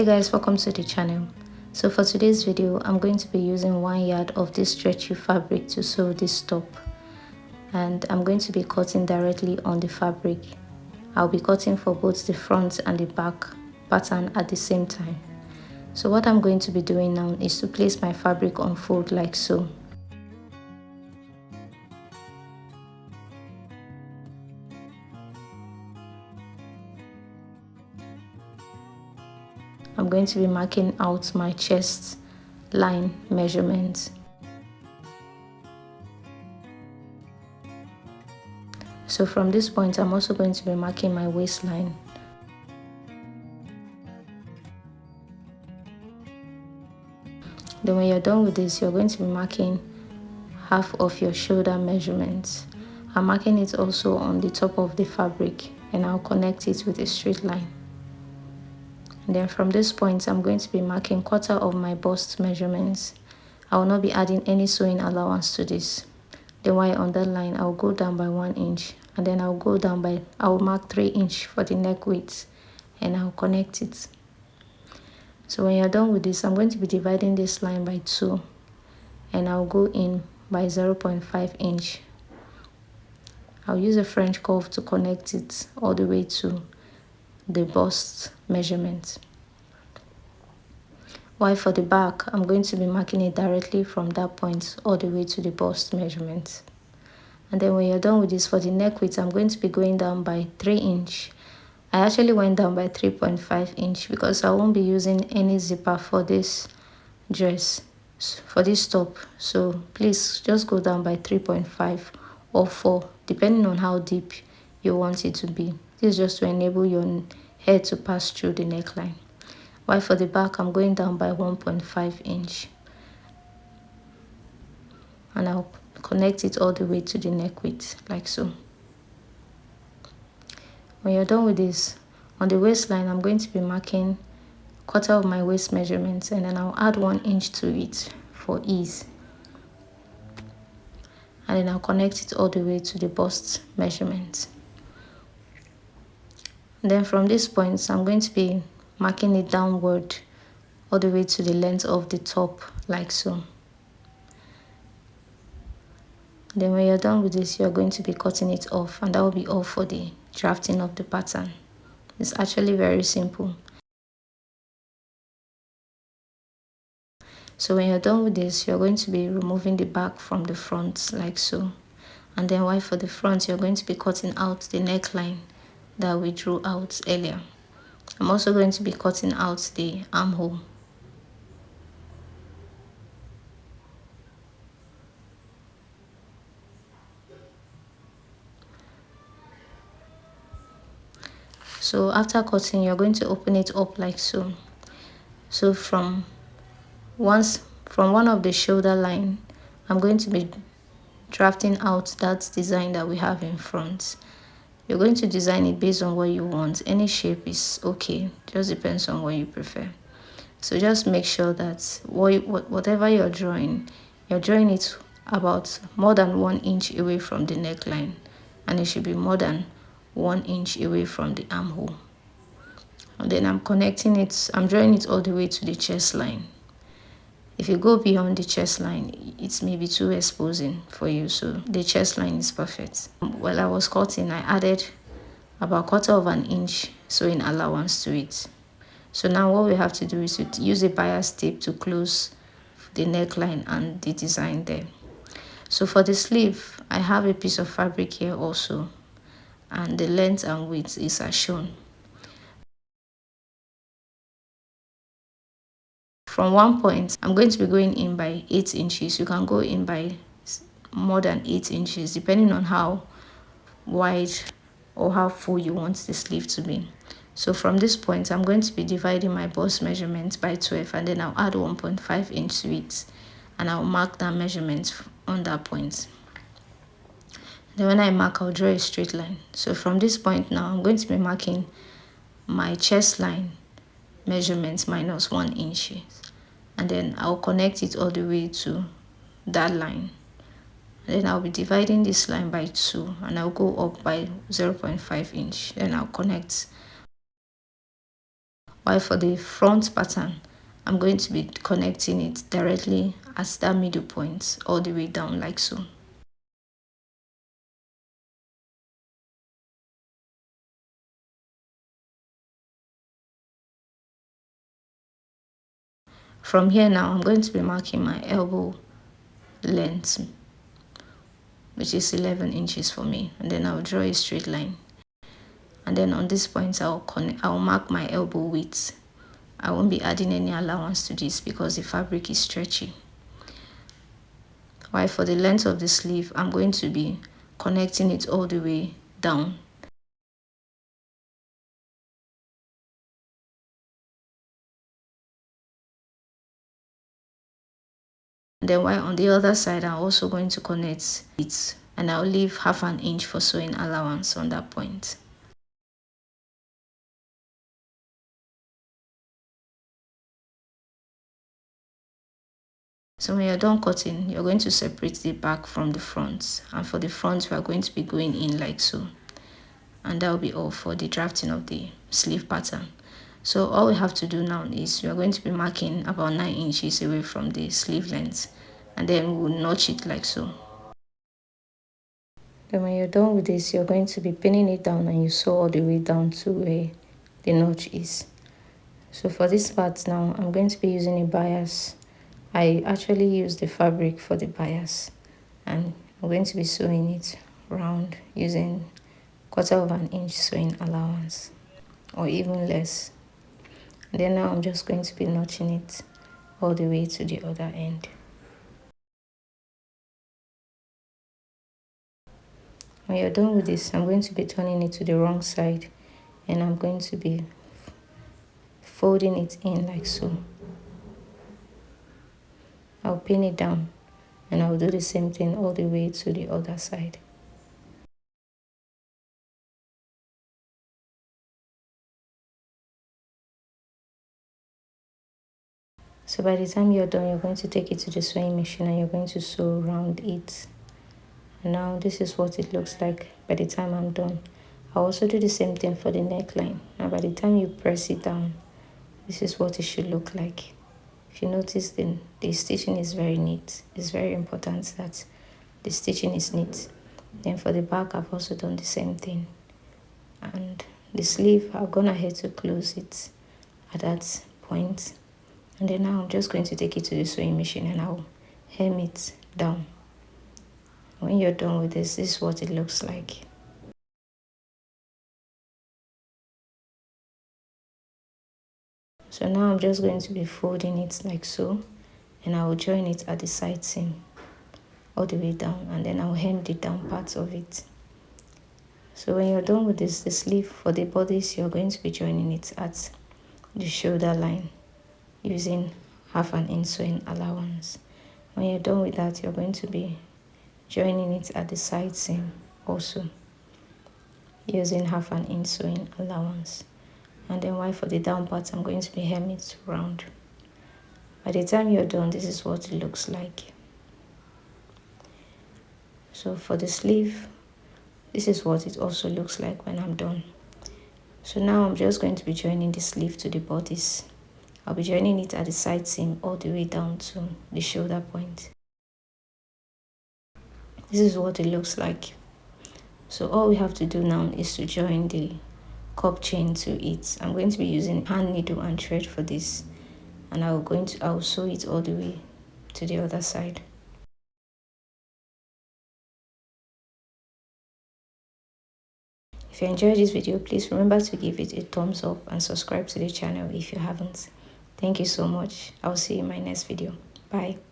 Hey guys, welcome to the channel. So for today's video, I'm going to be using 1 yard of this stretchy fabric to sew this top, and I'm going to be cutting directly on the fabric. I'll be cutting for both the front and the back pattern at the same time. So what I'm going to be doing now is to place my fabric on fold like so. I'm going to be marking out my chest line measurements. So from this point, I'm also going to be marking my waistline. Then when you're done with this, you're going to be marking half of your shoulder measurements. I'm marking it also on the top of the fabric, and I'll connect it with a straight line. And then from this point, I'm going to be marking quarter of my bust measurements. I will not be adding any sewing allowance to this. Then while on that line, I'll go down by 1 inch, and then I'll mark 3 inch for the neck width, and I'll connect it. So when you're done with this, I'm going to be dividing this line by 2, and I'll go in by 0.5 inch. I'll use a French curve to connect it all the way to the bust measurement. While for the back, I'm going to be marking it directly from that point all the way to the bust measurement. And then when you're done with this, for the neck width, I'm going to be going down by 3 inch. I actually went down by 3.5 inch because I won't be using any zipper for this dress, for this top. So please just go down by 3.5 or 4, depending on how deep you want it to be. This is just to enable your hair to pass through the neckline. While for the back, I'm going down by 1.5 inch. And I'll connect it all the way to the neck width, like so. When you're done with this, on the waistline, I'm going to be marking quarter of my waist measurements, and then I'll add 1 inch to it for ease. And then I'll connect it all the way to the bust measurement. And then from this point, I'm going to be marking it downward all the way to the length of the top, like so. Then when you're done with this, you're going to be cutting it off, and that will be all for the drafting of the pattern. It's actually very simple. So when you're done with this, you're going to be removing the back from the front, like so. And then while for the front, you're going to be cutting out the neckline that we drew out earlier. I'm also going to be cutting out the armhole. So after cutting, you're going to open it up like so. So from one of the shoulder line, I'm going to be drafting out that design that we have in front. You're going to design it based on what you want. Any shape is okay, just depends on what you prefer. So just make sure that whatever you're drawing it about more than 1 inch away from the neckline, and it should be more than 1 inch away from the armhole. And then I'm drawing it all the way to the chest line. If you go beyond the chest line, it may be too exposing for you, so the chest line is perfect. While I was cutting, I added about 1/4 inch sewing allowance to it. So now what we have to do is to use a bias tape to close the neckline and the design there. So for the sleeve, I have a piece of fabric here also, and the length and width is as shown. From one point, I'm going to be going in by 8 inches. You can go in by more than 8 inches, depending on how wide or how full you want the sleeve to be. So from this point, I'm going to be dividing my bust measurement by 12, and then I'll add 1.5 inch to it, and I'll mark that measurement on that point. Then when I mark, I'll draw a straight line. So from this point now, I'm going to be marking my chest line measurements minus 1 inch, and then I'll connect it all the way to that line. And then I'll be dividing this line by 2, and I'll go up by 0.5 inch. Then I'll connect While for the front pattern, I'm going to be connecting it directly at that middle point all the way down like so. From here now, I'm going to be marking my elbow length, which is 11 inches for me, and then I'll draw a straight line. And then on this point, I'll mark my elbow width. I won't be adding any allowance to this because the fabric is stretchy. While for the length of the sleeve, I'm going to be connecting it all the way down. Then while on the other side, I'm also going to connect it, and I'll leave half an inch for sewing allowance on that point. So when you're done cutting, you're going to separate the back from the front, and for the front, we are going to be going in like so. And that will be all for the drafting of the sleeve pattern. So all we have to do now is we are going to be marking about 9 inches away from the sleeve length, and then we'll notch it like so. Then when you're done with this, you're going to be pinning it down, and you sew all the way down to where the notch is. So for this part now, I'm going to be using a bias. I actually use the fabric for the bias, and I'm going to be sewing it round using 1/4 of an inch sewing allowance, or even less. And then now I'm just going to be notching it all the way to the other end. When you're done with this, I'm going to be turning it to the wrong side, and I'm going to be folding it in like so. I'll pin it down, and I'll do the same thing all the way to the other side. So by the time you're done, you're going to take it to the sewing machine, and you're going to sew around it. And now this is what it looks like by the time I'm done. I'll also do the same thing for the neckline. Now by the time you press it down, this is what it should look like. If you notice, the stitching is very neat. It's very important that the stitching is neat. Then for the back, I've also done the same thing. And the sleeve, I've gone ahead to close it at that point. And then now I'm just going to take it to the sewing machine, and I'll hem it down. When you're done with this is what it looks like. So now I'm just going to be folding it like so, and I will join it at the side seam all the way down, and then I'll hem the down parts of it. So when you're done with this, the sleeve for the bodice, you're going to be joining it at the shoulder line using half an inch sewing allowance. When you're done with that, you're going to be joining it at the side seam also using half an inch sewing allowance. And then while for the down part, I'm going to be hemming it round. By the time you're done, this is what it looks like. So for the sleeve, this is what it also looks like when I'm done. So now I'm just going to be joining the sleeve to the bodice. I'll be joining it at the side seam all the way down to the shoulder point. This is what it looks like. So all we have to do now is to join the cup chain to it. I'm going to be using hand needle and thread for this, and I'll sew it all the way to the other side. If you enjoyed this video, please remember to give it a thumbs up and subscribe to the channel if you haven't. Thank you so much. I'll see you in my next video. Bye.